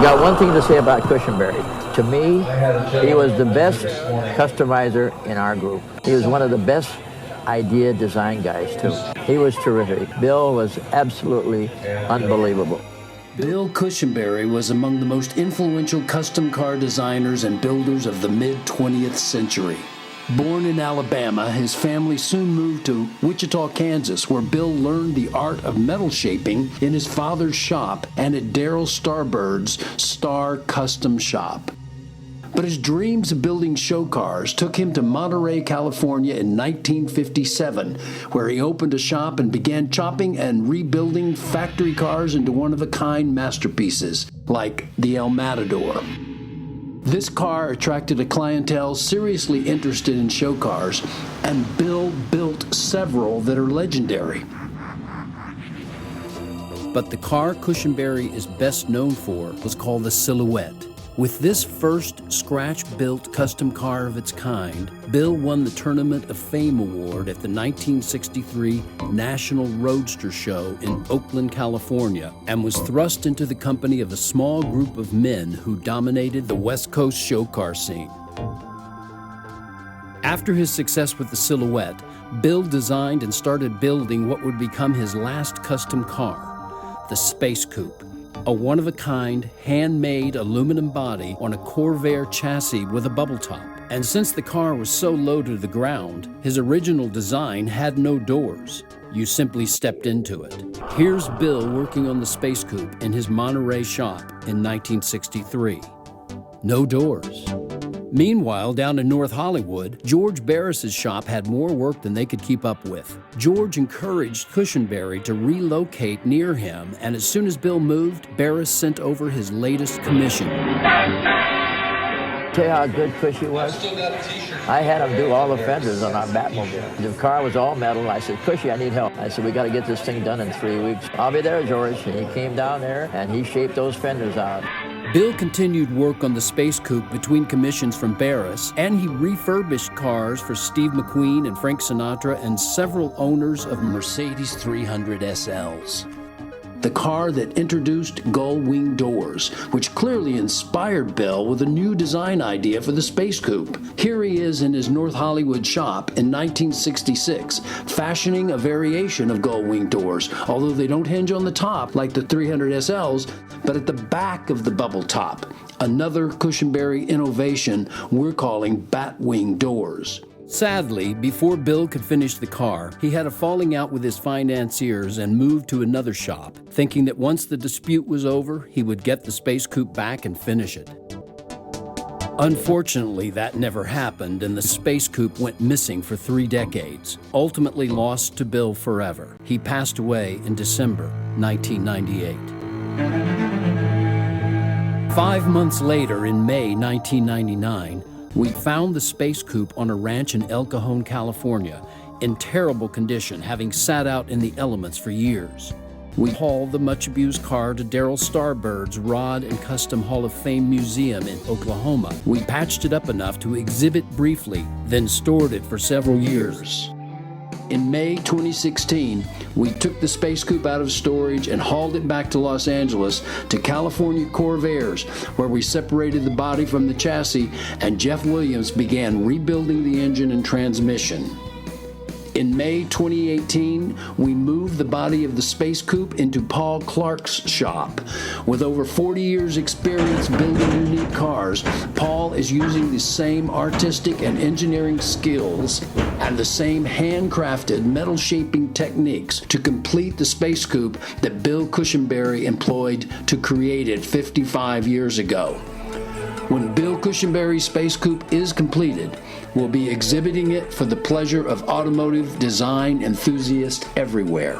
got one thing to say about Cushenbery. To me, he was the best customizer in our group. He was one of the best idea design guys, too. He was terrific. Bill was absolutely unbelievable. Bill Cushenbery was among the most influential custom car designers and builders of the mid-20th century. Born in Alabama, his family soon moved to Wichita, Kansas, where Bill learned the art of metal shaping in his father's shop and at Darrell Starbird's Star Custom Shop. But his dreams of building show cars took him to Monterey, California in 1957, where he opened a shop and began chopping and rebuilding factory cars into one-of-a-kind masterpieces, like the El Matador. This car attracted a clientele seriously interested in show cars, and Bill built several that are legendary. But the car Cushenbery is best known for was called the Silhouette. With this first scratch-built custom car of its kind, Bill won the Tournament of Fame Award at the 1963 National Roadster Show in Oakland, California, and was thrust into the company of a small group of men who dominated the West Coast show car scene. After his success with the Silhouette, Bill designed and started building what would become his last custom car, the Space Coupe, a one-of-a-kind, handmade aluminum body on a Corvair chassis with a bubble top. And since the car was so low to the ground, his original design had no doors. You simply stepped into it. Here's Bill working on the Space Coupe in his Monterey shop in 1963. No doors. Meanwhile, down in North Hollywood, George Barris's shop had more work than they could keep up with. George encouraged Cushenbery to relocate near him, and as soon as Bill moved, Barris sent over his latest commission. Tell you how good Cushy was? I had him do all the fenders on our Batmobile. The car was all metal. I said, Cushy, I need help. I said, we got to get this thing done in 3 weeks. I'll be there, George. And he came down there, and he shaped those fenders out. Bill continued work on the Space Coupe between commissions from Barris, and he refurbished cars for Steve McQueen and Frank Sinatra and several owners of Mercedes 300 SLs. The car that introduced gull-wing doors, which clearly inspired Bill with a new design idea for the Space Coupe. Here he is in his North Hollywood shop in 1966, fashioning a variation of gull-wing doors, although they don't hinge on the top like the 300 SLs, but at the back of the bubble top, another Cushenbery innovation we're calling bat-wing doors. Sadly, before Bill could finish the car, he had a falling out with his financiers and moved to another shop, thinking that once the dispute was over, he would get the Space Coupe back and finish it. Unfortunately, that never happened, and the Space Coupe went missing for 3 decades, ultimately lost to Bill forever. He passed away in December 1998. 5 months later, in May 1999, we found the Space Coupe on a ranch in El Cajon, California, in terrible condition, having sat out in the elements for years. We hauled the much-abused car to Darrell Starbird's Rod and Custom Hall of Fame Museum in Oklahoma. We patched it up enough to exhibit briefly, then stored it for several years. In May 2016, we took the Space Coupe out of storage and hauled it back to Los Angeles to California Corvairs, where we separated the body from the chassis and Jeff Williams began rebuilding the engine and transmission. In May 2018, we moved the body of the Space Coupe into Paul Clark's shop. With over 40 years' experience building unique cars, Paul is using the same artistic and engineering skills and the same handcrafted metal shaping techniques to complete the Space Coupe that Bill Cushenbery employed to create it 55 years ago. When Bill Cushenbery's Space Coupe is completed, we'll be exhibiting it for the pleasure of automotive design enthusiasts everywhere.